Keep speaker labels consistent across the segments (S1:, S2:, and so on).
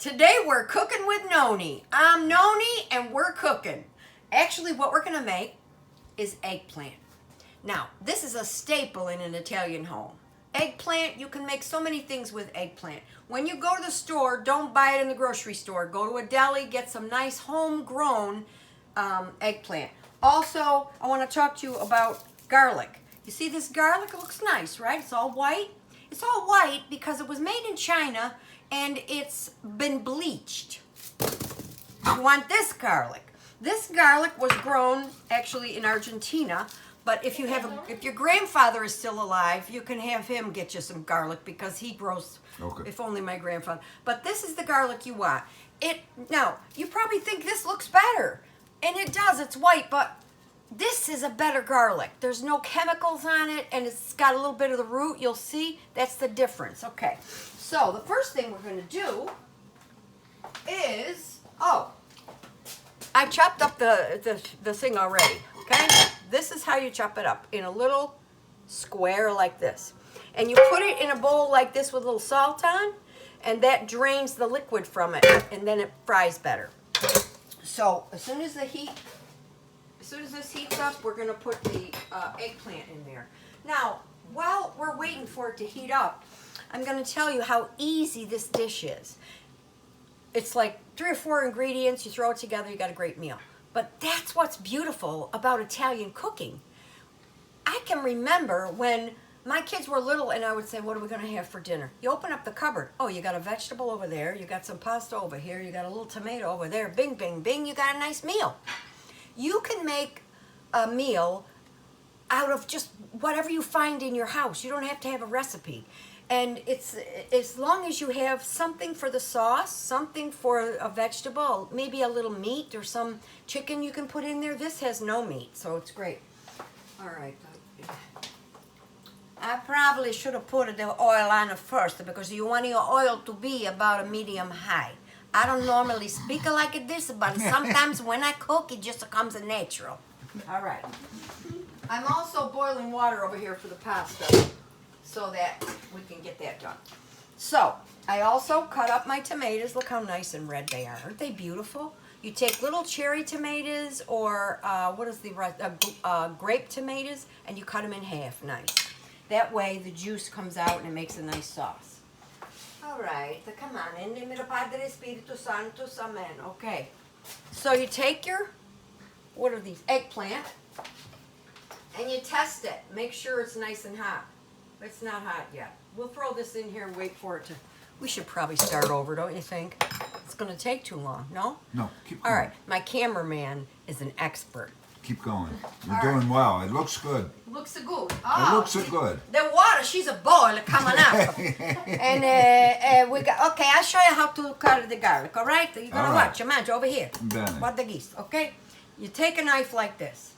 S1: Today we're cooking with Nonni. I'm Nonni and we're cooking. Actually, what we're gonna make is eggplant. Now, this is a staple in an Italian home. Eggplant, you can make so many things with eggplant. When you go to the store, don't buy it in the grocery store. Go to a deli, get some nice homegrown eggplant. Also, I want to talk to you about garlic. You see this garlic? It looks nice, right? It's all white. It's all white because it was made in China and it's been bleached. You want this garlic. This garlic was grown actually in Argentina, but if your grandfather is still alive, you can have him get you some garlic because he grows. Okay. If only my grandfather. But this is the garlic you want. Now, you probably think this looks better, and it does. It's white, but this is a better garlic. There's no chemicals on it, and it's got a little bit of the root. You'll see that's the difference. Okay, so the first thing we're going to do is, I chopped up the thing already, okay? This is how you chop it up, in a little square like this. And you put it in a bowl like this with a little salt on, and that drains the liquid from it, and then it fries better. So as soon as this heats up, we're gonna put the eggplant in there. Now, while we're waiting for it to heat up, I'm gonna tell you how easy this dish is. It's like 3 or 4 ingredients, you throw it together, you got a great meal. But that's what's beautiful about Italian cooking. I can remember when my kids were little and I would say, what are we gonna have for dinner? You open up the cupboard, oh, you got a vegetable over there, you got some pasta over here, you got a little tomato over there, bing, bing, bing, you got a nice meal. You can make a meal out of just whatever you find in your house. You don't have to have a recipe. And it's as long as you have something for the sauce, something for a vegetable, maybe a little meat or some chicken you can put in there. This has no meat, so it's great. All right. I probably should have put the oil on it first because you want your oil to be about a medium high. I don't normally speak like this, but sometimes when I cook, it just comes natural. All right. I'm also boiling water over here for the pasta so that we can get that done. So, I also cut up my tomatoes. Look how nice and red they are. Aren't they beautiful? You take little cherry tomatoes or grape tomatoes, and you cut them in half, nice. That way the juice comes out and it makes a nice sauce. All right, come on, in nome del Padre Spiritu Santo, amen. Okay, so you take your, what are these, eggplant, and you test it. Make sure it's nice and hot. It's not hot yet. We'll throw this in here and wait for it to, we should probably start over, don't you think? It's gonna take too long, no?
S2: No, keep going.
S1: All right, my cameraman is an expert.
S2: Keep going. You're doing well. It looks good.
S1: Looks good.
S2: It looks good.
S1: The water, she's a boil coming out. And we got, okay, I'll show you how to cut the garlic, all right? You're going to watch. Mangia, over here.
S2: Bene.
S1: What the geese, okay? You take a knife like this.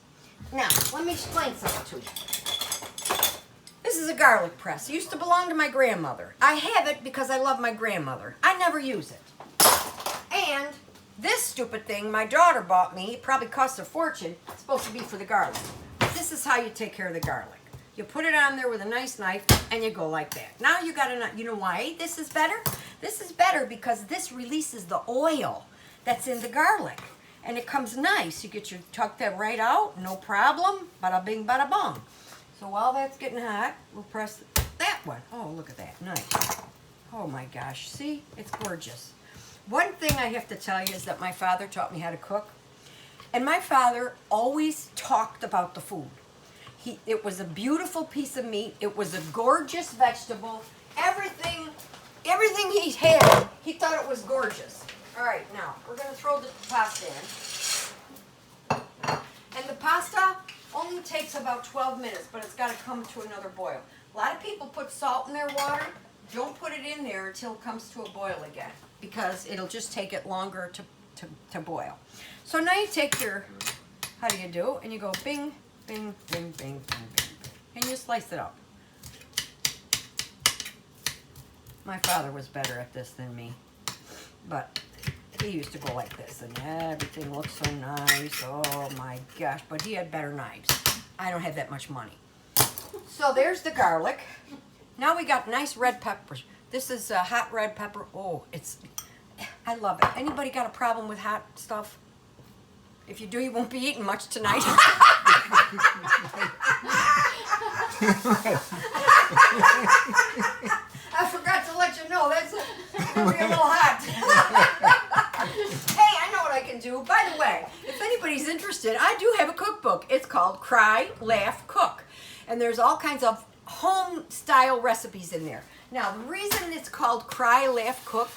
S1: Now, let me explain something to you. This is a garlic press. It used to belong to my grandmother. I have it because I love my grandmother. I never use it. And this stupid thing my daughter bought me, it probably cost a fortune. It's supposed to be for the garlic. This is how you take care of the garlic. You put it on there with a nice knife and you go like that. Now you got to, you know why this is better? This is better because this releases the oil that's in the garlic. And it comes nice. You get your, tuck that right out, no problem. Bada bing, bada bong. So while that's getting hot, we'll press that one. Oh, look at that, nice. Oh my gosh, see? It's gorgeous. One thing I have to tell you is that my father taught me how to cook. And my father always talked about the food. It was a beautiful piece of meat. It was a gorgeous vegetable. Everything he had, he thought it was gorgeous. All right, now, we're going to throw the pasta in. And the pasta only takes about 12 minutes, but it's got to come to another boil. A lot of people put salt in their water. Don't put it in there until it comes to a boil again, because it'll just take it longer to boil. So now you take your, how do you do? And you go bing, bing, bing, bing, bing, bing, bing. And you slice it up. My father was better at this than me, but he used to go like this, and everything looked so nice. Oh my gosh, but he had better knives. I don't have that much money. So there's the garlic. Now we got nice red peppers. This is hot red pepper. Oh, it's I love it. Anybody got a problem with hot stuff? If you do, you won't be eating much tonight. I forgot to let you know that's gonna be a little hot. Hey, I know what I can do. By the way, if anybody's interested, I do have a cookbook. It's called Cry, Laugh, Cook. And there's all kinds of home style recipes in there. Now, the reason it's called Cry, Laugh, Cook,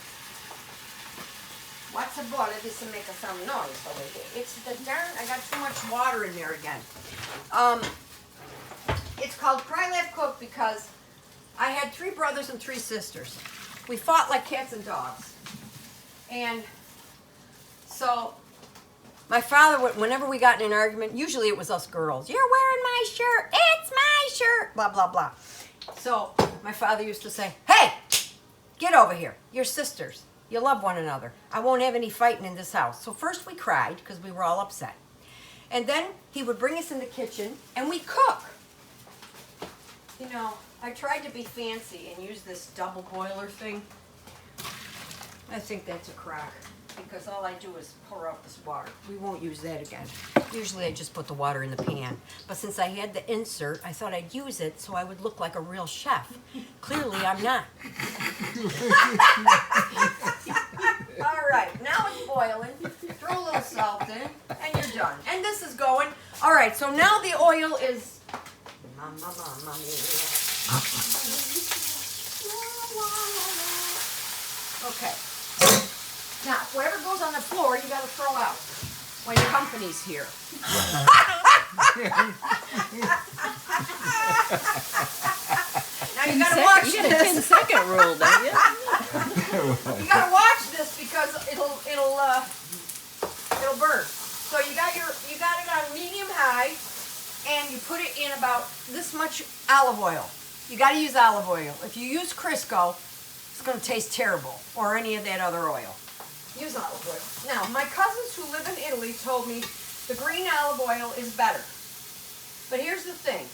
S1: what's the ball? This will make some noise over here. It's the darn, I got too much water in there again. It's called Cry, Laugh, Cook because I had 3 brothers and 3 sisters. We fought like cats and dogs. And so my father, whenever we got in an argument, usually it was us girls. You're wearing my shirt. It's my shirt. Blah, blah, blah. So my father used to say, hey, get over here. You're sisters. You love one another. I won't have any fighting in this house. So first we cried because we were all upset. And then he would bring us in the kitchen and we'd cook. You know, I tried to be fancy and use this double boiler thing. I think that's a crock because all I do is pour out this water. We won't use that again. Usually I just put the water in the pan. But since I had the insert, I thought I'd use it so I would look like a real chef. Clearly I'm not. All right, now it's boiling. Throw a little salt in and you're done. And this is going. All right, so now the oil is... Okay. Now, whatever goes on the floor, you got to throw out when your company's here. Now you got to watch this.
S3: You got a 10-second rule, don't you?
S1: You got to watch this because it'll burn. So you got it on medium high, and you put it in about this much olive oil. You got to use olive oil. If you use Crisco, it's going to taste terrible, or any of that other oil. Use olive oil. Now, my cousins who live in Italy told me the green olive oil is better. But here's the thing.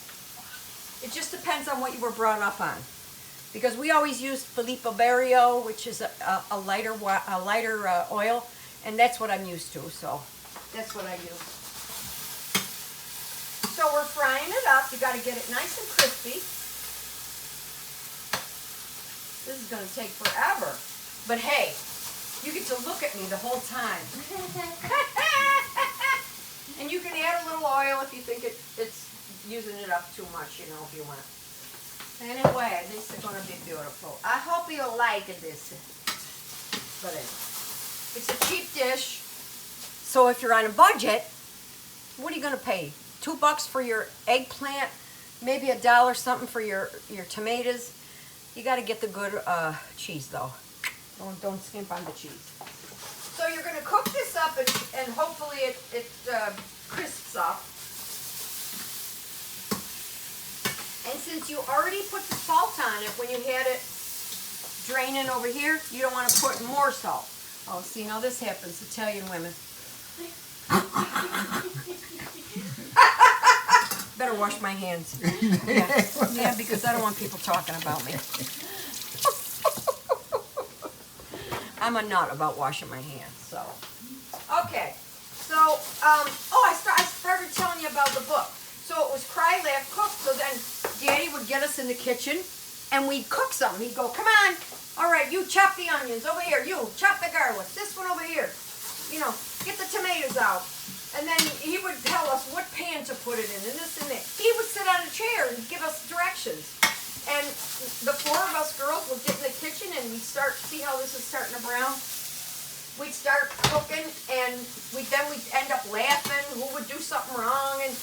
S1: It just depends on what you were brought up on. Because we always used Filippo Barrio, which is a lighter oil, and that's what I'm used to, so that's what I use. So we're frying it up. You got to get it nice and crispy. This is going to take forever. But hey, you get to look at me the whole time. And you can add a little oil if you think it's using it up too much, you know, if you want. Anyway, this is going to be beautiful. I hope you'll like this. But it's a cheap dish. So if you're on a budget, what are you going to pay? $2 for your eggplant, maybe $1 something for your tomatoes. You got to get the good cheese though. Don't skimp on the cheese. So you're going to cook this up and hopefully it crisps up. And since you already put the salt on it when you had it draining over here, you don't want to put more salt. Oh, see, now this happens, Italian women. Better wash my hands. Yeah, because I don't want people talking about me. I'm a nut about washing my hands, so. Okay, so, I started telling you about the book. So it was Cry, Laugh, Cook. So then Daddy would get us in the kitchen and we'd cook something. He'd go, come on, all right, you chop the onions over here. You chop the garlic. This one over here. You know, get the tomatoes out. And then he would tell us what pan to put it in and this and that. He would sit on a chair and give us directions. And the 4 of us girls would get in the kitchen and we'd see how this is starting to brown. We'd start cooking and we'd end up laughing. Who would do something wrong and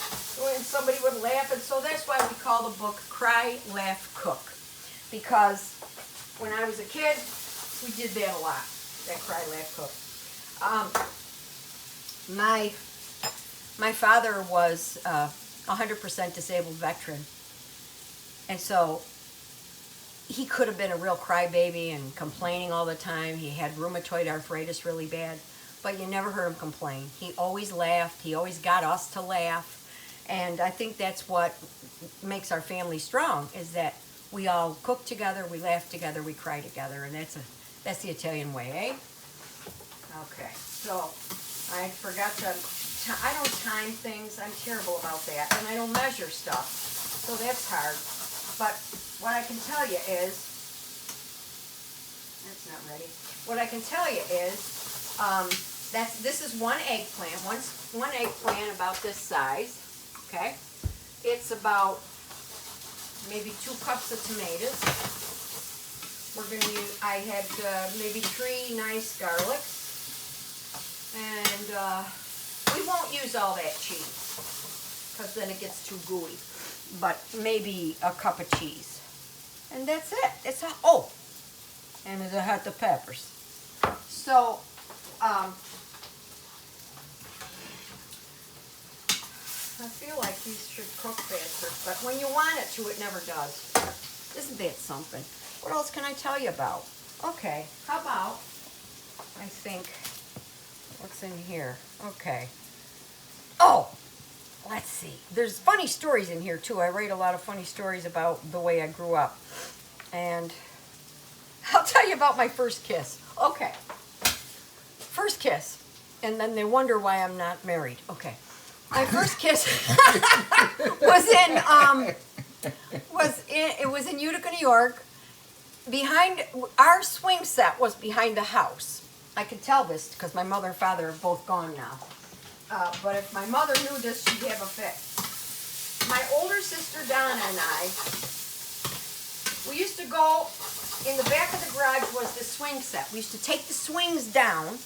S1: somebody would laugh. And so that's why we call the book Cry, Laugh, Cook. Because when I was a kid, we did that a lot. That Cry, Laugh, Cook. My father was a 100% disabled veteran. And so he could have been a real crybaby and complaining all the time. He had rheumatoid arthritis really bad, but you never heard him complain. He always laughed. He always got us to laugh. And I think that's what makes our family strong, is that we all cook together, we laugh together, we cry together, and that's the Italian way, eh? Okay, so I forgot to, I don't time things, I'm terrible about that, and I don't measure stuff, so that's hard. But what I can tell you is, that's not ready. What I can tell you is, this is one eggplant, one eggplant about this size, okay? It's about maybe 2 cups of tomatoes. We're going to use, I had maybe 3 nice garlics. And we won't use all that cheese, because then it gets too gooey. But maybe a cup of cheese. And that's it. It's a, oh, and it's a hot of peppers. So, I feel like these should cook faster, but when you want it to, it never does. Isn't that something? What else can I tell you about? Okay, how about, I think, what's in here? Okay. Oh, let's see. There's funny stories in here, too. I write a lot of funny stories about the way I grew up. And I'll tell you about my first kiss. Okay. First kiss. And then they wonder why I'm not married. Okay. My first kiss was in Utica, New York. Behind, our swing set was behind the house. I can tell this because my mother and father are both gone now. But if my mother knew this, she'd have a fit. My older sister Donna and I, we used to go, in the back of the garage was the swing set. We used to take the swings down,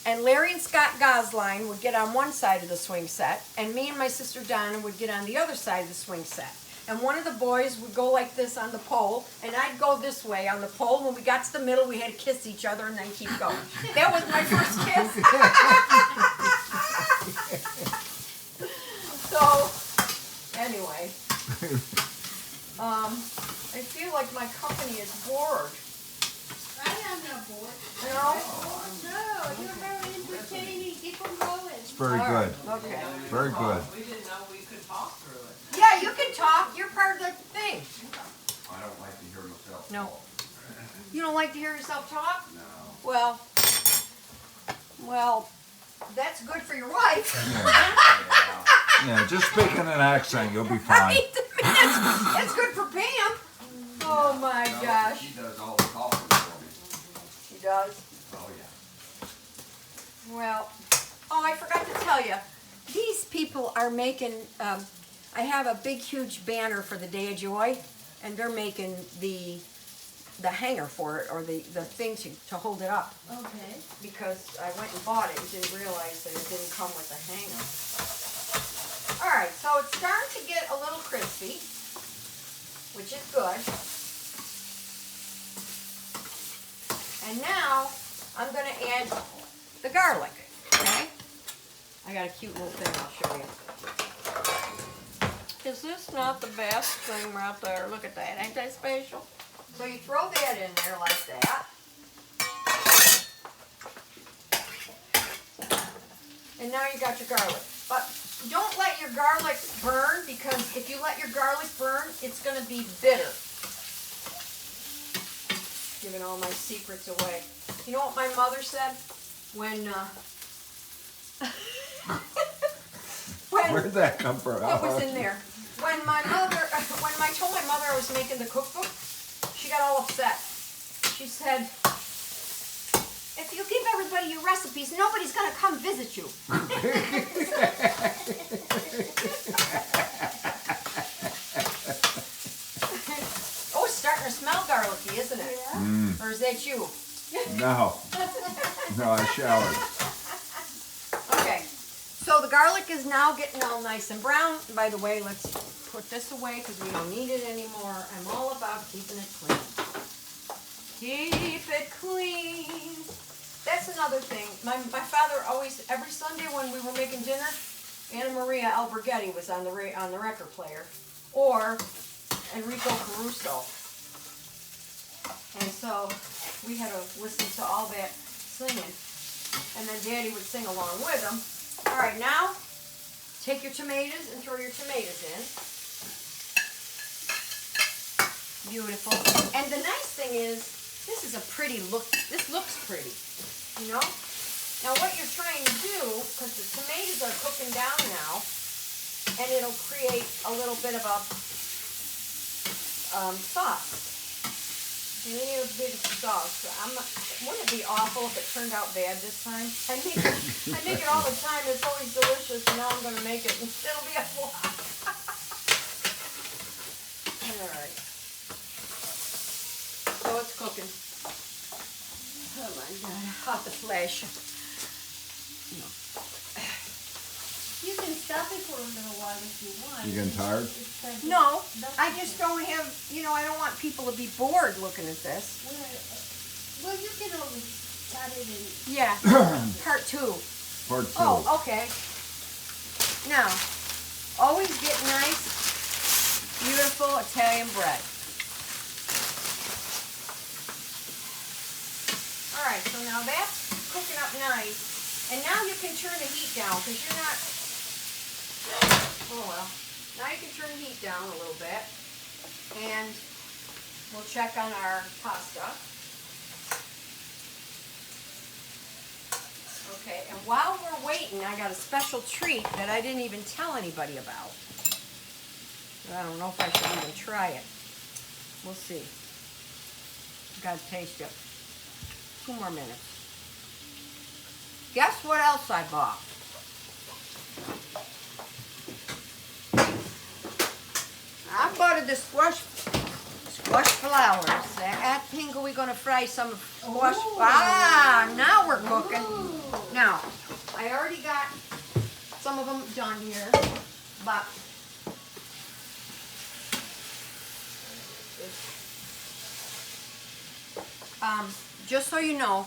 S1: and Larry and Scott Gosline would get on one side of the swing set, and me and my sister Donna would get on the other side of the swing set. And one of the boys would go like this on the pole, and I'd go this way on the pole. When we got to the middle, we had to kiss each other and then keep going. That was my first kiss. So, anyway, I feel like my company is bored.
S4: I am not bored.
S1: No?
S4: No, you're very entertaining. Keep on going.
S2: It's very
S1: All
S2: good.
S1: right, okay.
S2: Very good.
S5: We didn't know we could talk through it.
S1: Yeah, you can talk. You're part of the thing.
S6: I don't like to hear myself
S1: No.
S6: talk.
S1: You don't like to hear yourself talk?
S6: No.
S1: Well, that's good for your wife.
S2: Yeah, just speak in an accent, you'll be fine.
S1: Right? That's good for Pam. Oh my
S6: No,
S1: gosh.
S6: She does all the talking for me.
S1: She does.
S6: Oh, yeah.
S1: Well, oh, I forgot to tell you. These people are making, I have a big, huge banner for the Day of Joy, and they're making the hanger for it, or the thing to hold it up.
S4: Okay.
S1: Because I went and bought it and didn't realize that it didn't come with a hanger. All right, so it's starting to get a little crispy, which is good. And now I'm going to add the garlic, okay? I got a cute little thing I'll show you. Is this not the best thing right there? Look at that, ain't that special? So you throw that in there like that. And now you got your garlic. But don't let your garlic burn, because if you let your garlic burn, it's going to be bitter. Giving all my secrets away. You know what my mother said? When
S2: Where'd that come from?
S1: it was in there. When I told my mother I was making the cookbook, she got all upset. She said, if you give everybody your recipes, nobody's going to come visit you. Oh, it's starting to smell garlicky, isn't it?
S4: Yeah.
S1: Or is that you?
S2: No. No, I showered.
S1: Okay, so the garlic is now getting all nice and brown. By the way, let's put this away because we don't need it anymore. I'm all about keeping it clean. Keep it clean. That's another thing. My father always, every Sunday when we were making dinner, Anna Maria Alberghetti was on the record player, or Enrico Caruso. And so we had to listen to all that singing. And then Daddy would sing along with them. All right, now take your tomatoes and throw your tomatoes in. Beautiful. And the nice thing is, this is a pretty look. This looks pretty, you know? Now what you're trying to do, because the tomatoes are cooking down now, and it'll create a little bit of a sauce. You need a bit of sauce. Wouldn't it be awful if it turned out bad this time? I make it all the time. It's always delicious, and now I'm going to make it, and it'll be a flop. All right. So it's cooking. Oh my God! Hot the flash.
S4: You can stop it for a little while if you want.
S2: You getting tired?
S1: No, I just don't have. I don't want people to be bored looking at this.
S4: Well, you can always cut it and...
S1: Yeah. Part 2.
S2: Part 2.
S1: Oh, okay. Now, always get nice, beautiful Italian bread. All right, so now that's cooking up nice. And now you can turn the heat down because you're not... Oh, well. Now you can turn the heat down a little bit. And we'll check on our pasta. Okay, and while we're waiting, I got a special treat that I didn't even tell anybody about. I don't know if I should even try it. We'll see. Gotta taste it. 2 more minutes. Guess what else I bought? I bought the squash flowers. I think we're gonna fry some squash.
S4: Ooh.
S1: Now we're cooking. Now, I already got some of them done here, but just so you know,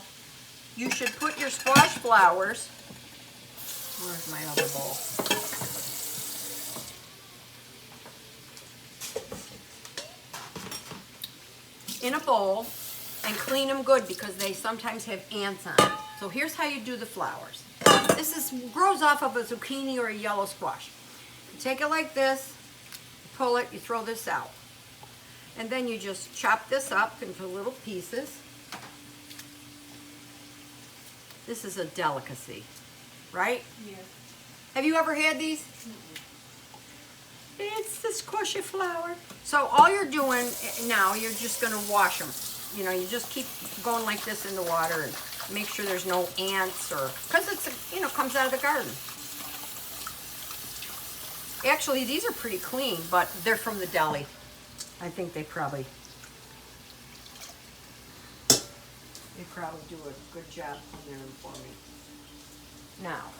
S1: you should put your squash flowers. Where's my other bowl? In a bowl and clean them good because they sometimes have ants on it. So here's how you do the flowers. This grows off of a zucchini or a yellow squash. You take it like this, pull it, you throw this out. And then you just chop this up into little pieces. This is a delicacy, right?
S4: Yes.
S1: Have you ever had these? It's the squashy flower. So all you're doing now, you're just gonna wash them. You just keep going like this in the water and make sure there's no ants because it's, comes out of the garden. Actually, these are pretty clean, but they're from the deli. I think they probably do a good job cleaning them for me. Now,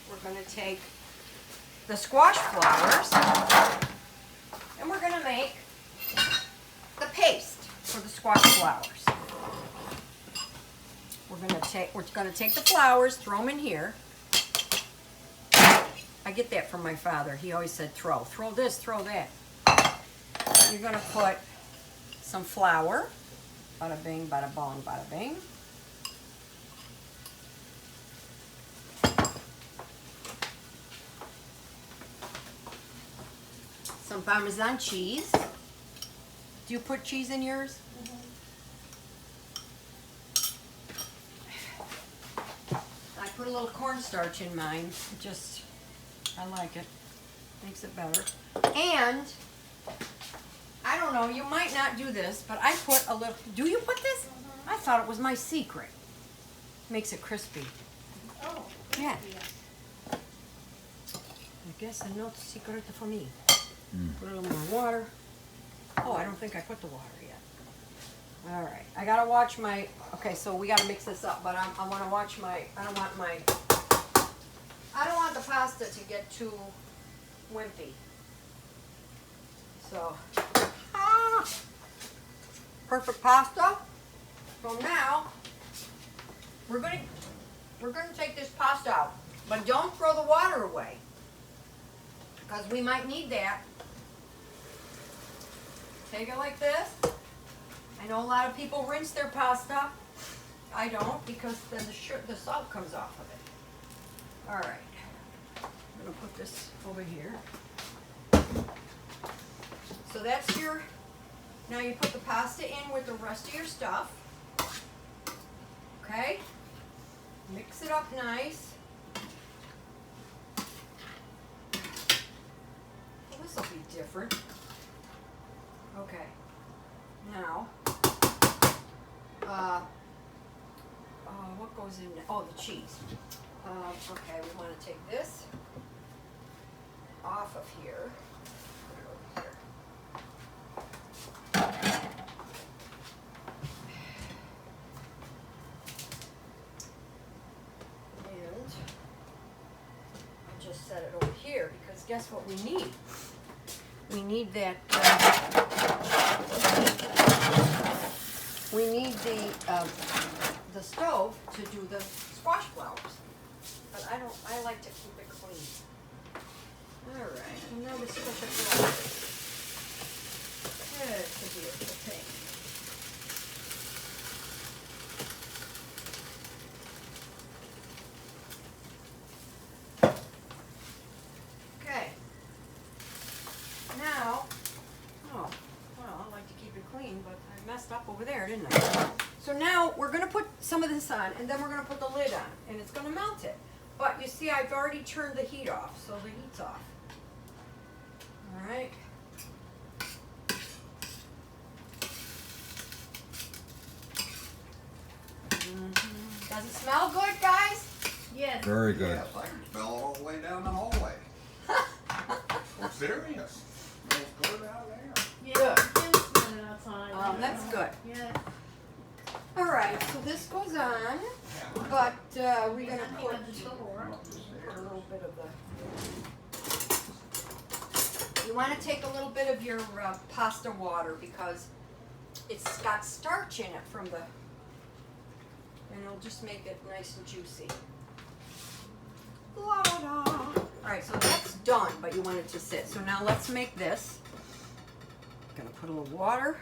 S1: we're going to take the squash flowers and we're going to make the paste for the squash flowers. We're going to take the flowers, throw them in here. I get that from my father. He always said throw this, throw that. You're going to put some flour. Bada bing, bada bong, bada bing. Some Parmesan cheese. Do you put cheese in yours? I put a little cornstarch in mine. I like it. Makes it better. And I don't know, you might not do this, but I put a little, do you put this? I thought it was my secret. Makes it crispy.
S4: Oh.
S1: Yeah. I guess a note secret for me. Put a little more water. Oh, I don't think I put the water yet. All right, I gotta watch my, okay, so we gotta mix this up, but I wanna watch my, I don't want the pasta to get too wimpy. So, perfect pasta. So now, we're gonna take this pasta out, but don't throw the water away, because we might need that. Take it like this. I know a lot of people rinse their pasta. I don't, because then the salt comes off of it. All right. I'm gonna put this over here. So that's your, now you put the pasta in with the rest of your stuff. Okay? Mix it up nice. Well, this will be different. Okay. Now, what goes in there? Oh, the cheese. Okay, we want to take this off of here. Put it over here. And I'll just set it over here because guess what we need? We need that. We need the stove to do the squash flowers. But I like to keep it clean. All right, and now the squash flowers. It's a beautiful thing. Okay. Now, oh, well, I like to keep it clean, but I messed up over there, didn't I? So now we're going to put some of this on, and then we're going to put the lid on, and it's going to melt it. But you see, I've already turned the heat off, so the heat's off. All right. Does it smell good, guys?
S4: Yes.
S2: Very good.
S6: Yeah, I can smell it all the way down the hallway. I'm serious. Smells good out there.
S4: Yeah,
S1: Good.
S4: you can smell it outside.
S1: That's good.
S4: Yeah.
S1: All right, so this goes on, but we're going to put a little bit of the... You want to take a little bit of your pasta water because it's got starch in it from the... And it'll just make it nice and juicy. La da da. All right, so that's done, but you want it to sit. So now let's make this. Gonna put a little water,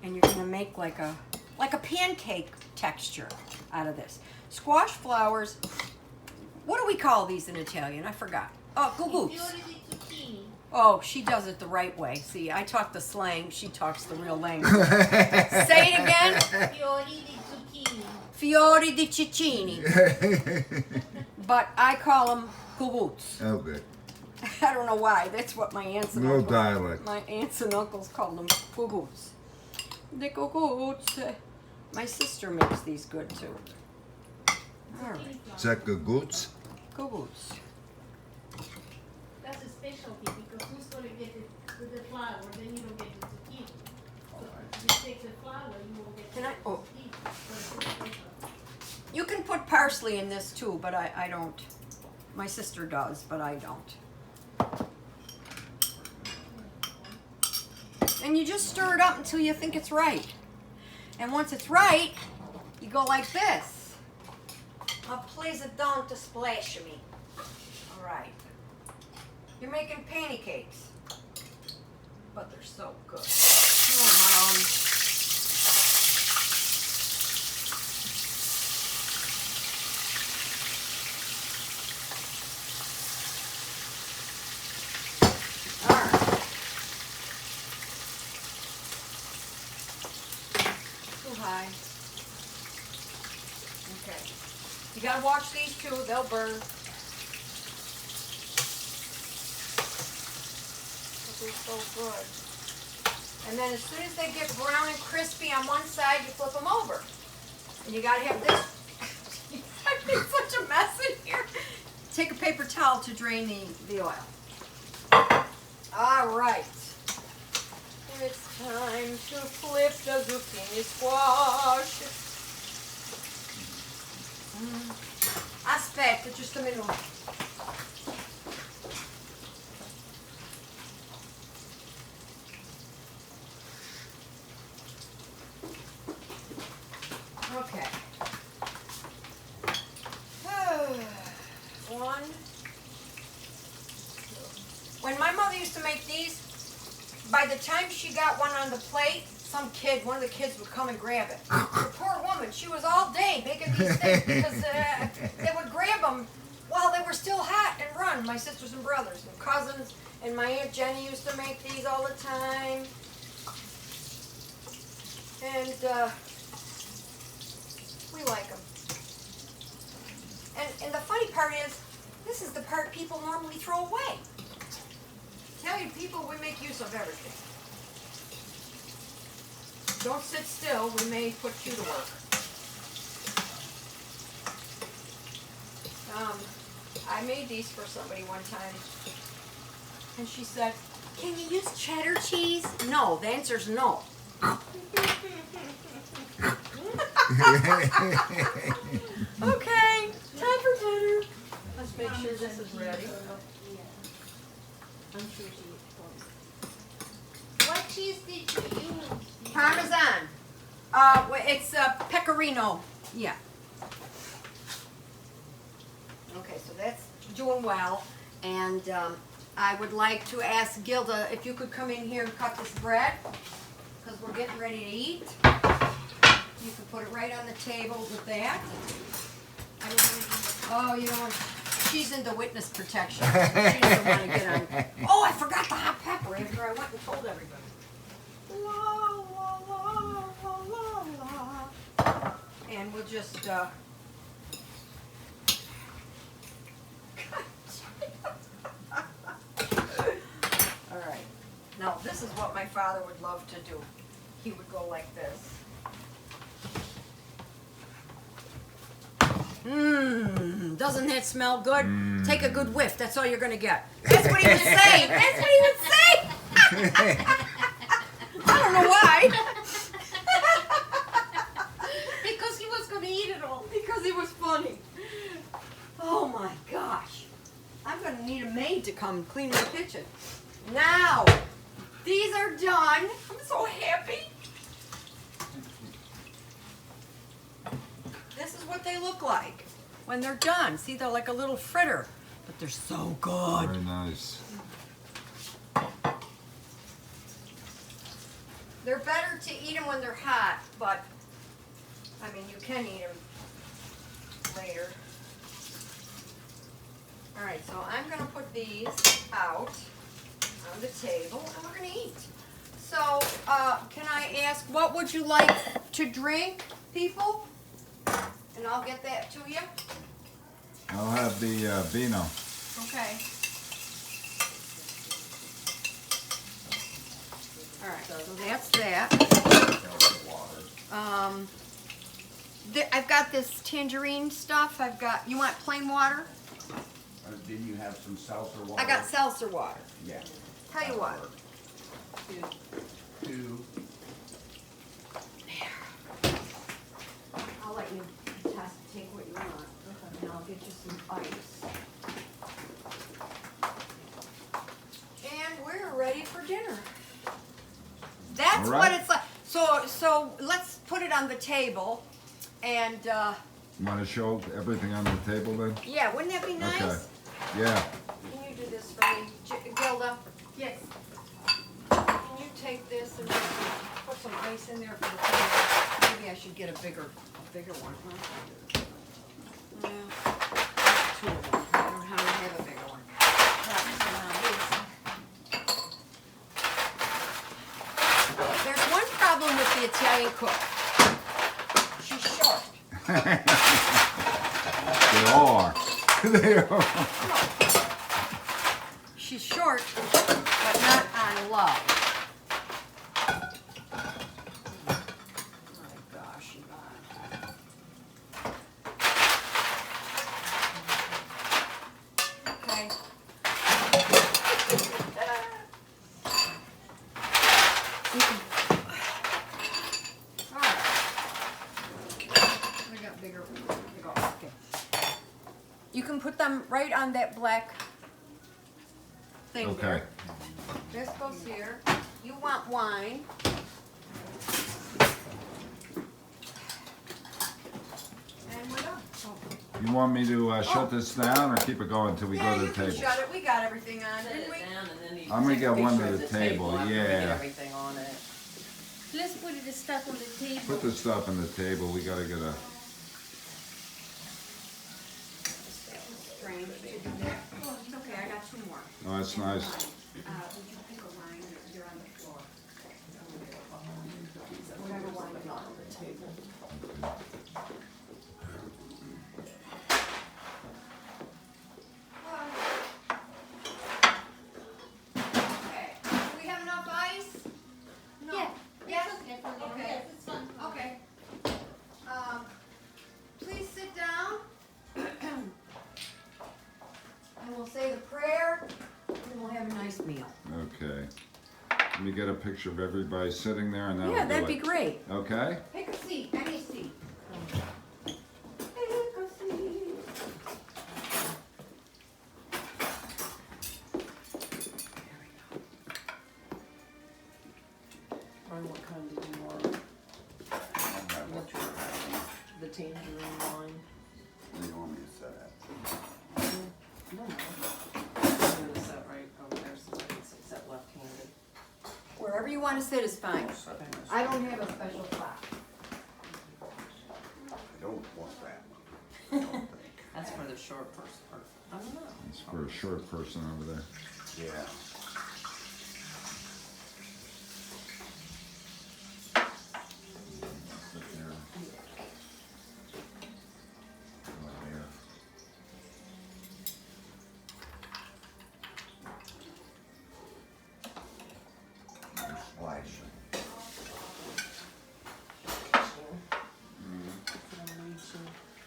S1: and you're gonna make like a pancake texture out of this. Squash flowers. What do we call these in Italian? I forgot. Oh, gugoots.
S4: Fiori di zucchini.
S1: Oh, she does it the right way. See, I talk the slang. She talks the real language. Say it again.
S4: Fiori di zucchini.
S1: Fiori di cicchini. But I call them gugoots.
S2: Oh, good.
S1: I don't know why. That's what my aunts and
S2: No
S1: uncles.
S2: dialect.
S1: My aunts and uncles called them gugoots. The gugoots. My sister makes these good too. All right,
S2: Is that good goods?
S1: gugoots.
S4: That's a specialty because who's going to get it with the flour? Then you don't get the zucchini. So if you take the flour, you won't get
S1: Can
S4: the
S1: I- oh.
S4: zucchini. So it's a special.
S1: You can put parsley in this too, but I don't. My sister does, but I don't. And you just stir it up until you think it's right. And once it's right, you go like this. Please don't splash me. All right. You're making pancakes, but they're so good. All right. Too high. Okay. You gotta watch these two, they'll burn. They're so good. And then as soon as they get brown and crispy on one side, you flip them over. And you gotta have this. I made such a mess in here. Take a paper towel to drain the oil. All right. It's time to flip the zucchini squash. Aspetta, just a minute. Okay. One. When my mother used to make these, by the time she got one on the plate, one of the kids would come and grab it. The poor woman, she was all day making these things because they would grab them while they were still hot and run. fun. My sisters and brothers and cousins and my Aunt Jenny used to make these all the time. And we like them. And the funny part is, this is the part people normally throw away. Italian people, we make use of everything. Don't sit still, we may put you to work. I made these for somebody one time, and she said, "Can you use cheddar cheese?" No, the answer's no. Okay, time for dinner. Let's make sure this is ready.
S4: I'm sure she What cheese did you use?
S1: Parmesan. It's pecorino. Yeah. Okay, so that's doing well, and I would like to ask Gilda if you could come in here and cut this bread, because we're getting ready to eat. You can put it right on the table with that. Oh, you know, she's into witness protection. She doesn't want to get on. Oh, I forgot the hot pepper after I went and told everybody. La, la, la, la, la, la. And we'll just, all right. Now, this is what my father would love to do. He would go like this. Doesn't that smell good? Take a good whiff. That's all you're going to get. That's what he would say. That's what he would say. I don't know why.
S4: Because he was gonna eat it all.
S1: Because he was funny. Oh my gosh. I'm going to need a maid to come clean my kitchen. Now, these are done. I'm so happy. This is what they look like when they're done. See, they're like a little fritter, but they're so good.
S2: Very nice.
S1: They're better to eat them when they're hot, but, I mean, you can eat them later. All right, so I'm going to put these out on the table, and we're going to eat. So, can I ask, what would you like to drink, people? And I'll get that to you.
S2: I'll have the vino.
S1: Okay. All right, so that's that. I've got this tangerine stuff. You want plain water?
S6: Didn't you have some seltzer water?
S1: I got seltzer water.
S6: Yeah.
S1: Tell you what.
S6: Two.
S1: I'll let you take what you want. And I'll get you some ice. And we're ready for dinner. That's
S2: All right.
S1: what it's like. So let's put it on the table. And
S2: You want to show everything on the table then?
S1: yeah, wouldn't that be nice?
S2: Okay. Yeah.
S1: Can you do this for me, Gilda? Yes. Can you take this and just put some ice in there for the table? Maybe I should get a bigger one, huh? Yeah. Two of them. I don't have a bigger one. There's one problem with the Italian cook. She's short.
S2: They are. They are.
S1: She's short, but not on love. Oh my gosh, Yvonne. Okay. Alright. I got bigger. Okay. You can put them right on that black thing
S2: Okay.
S1: there. This goes here. You want wine. And we're done.
S2: You want me to shut this down or keep it going until we
S1: Yeah,
S2: go to
S1: you
S2: the
S1: can
S2: table?
S1: shut it. We got everything on,
S5: Set
S1: didn't
S5: it
S1: we?
S5: down and then you
S2: I'm gonna
S5: take
S2: get
S5: a
S2: one
S5: picture
S2: to
S5: of
S2: the table,
S5: after we get
S2: yeah.
S5: everything on it.
S4: Let's put the stuff on the table.
S2: Put the stuff on the table. We gotta get a.
S1: Strange to do that. Oh, it's okay.
S2: that's nice.
S7: Would you pick a line? You're on the floor. Whatever line you're on the table.
S1: Okay. Do we have enough ice?
S4: No.
S1: Yes?
S4: Okay, for the,
S1: Okay.
S4: yes, it's fine.
S1: Okay. Please sit down. And we'll say the prayer, and then we'll have a nice meal.
S2: Okay. Let me get a picture of everybody sitting there and then
S1: Yeah,
S2: we'll do
S1: that'd be
S2: it.
S1: great.
S2: Okay?
S1: Take a seat, any seat. Take a seat.
S3: Brian, what kind did you want? The tangerine wine?
S6: Where do you want me to set it?
S3: I don't know. I'm gonna set right over there so I can set left-handed.
S1: Wherever you want to sit is fine.
S3: Okay.
S1: I don't have a special spot.
S6: I don't want that. I don't think.
S3: That's for the short person. I don't know.
S2: It's for a short person over there.
S6: Yeah. Sit there. Right there. No splashing.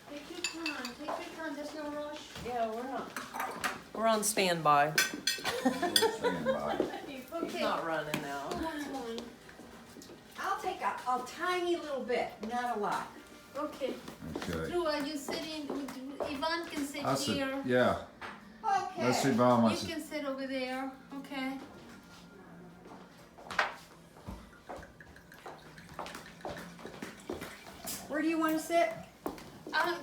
S4: Take your time, there's no rush.
S3: Yeah, we're on standby.
S6: We'll stand by.
S3: He's
S4: Okay.
S3: not running now.
S4: That's fine.
S1: I'll take a tiny little bit, not a lot.
S4: Okay.
S2: Okay.
S4: Drew, are you sitting, Ivan can sit
S2: I'll sit,
S4: here.
S2: yeah.
S1: Okay.
S2: Let's see, Bob
S4: You
S2: wants to.
S4: can sit over there, okay?
S1: Where do you want to sit?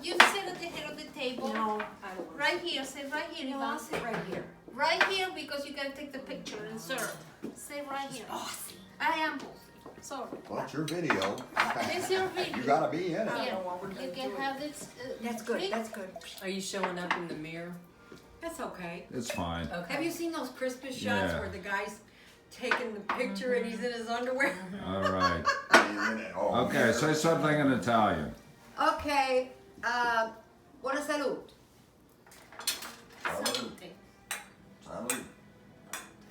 S4: You sit at the head of the table.
S1: No, I don't want
S4: Right here, sit right here,
S1: No, I'll
S4: Ivan.
S1: sit right here.
S4: Right here because you gotta take the picture and serve. Sit right here.
S1: Bossy.
S4: I am bossy. Sorry.
S6: Well, it's your video.
S4: It's your video.
S6: You gotta be in it.
S4: Here,
S3: what we're
S4: you
S3: gonna
S4: can
S3: do.
S4: have this.
S1: That's good,
S4: drink.
S1: that's good.
S3: Are you showing up in the mirror?
S1: That's okay.
S2: It's fine.
S3: Okay.
S1: Have you seen those Christmas shots
S2: Yeah.
S1: where the guy's taking the picture and he's in his underwear?
S2: All right.
S6: You're in it. Oh,
S2: Okay, say something in Italian.
S1: Okay, buona salute.
S6: Salute.
S4: Salute.
S6: Salute.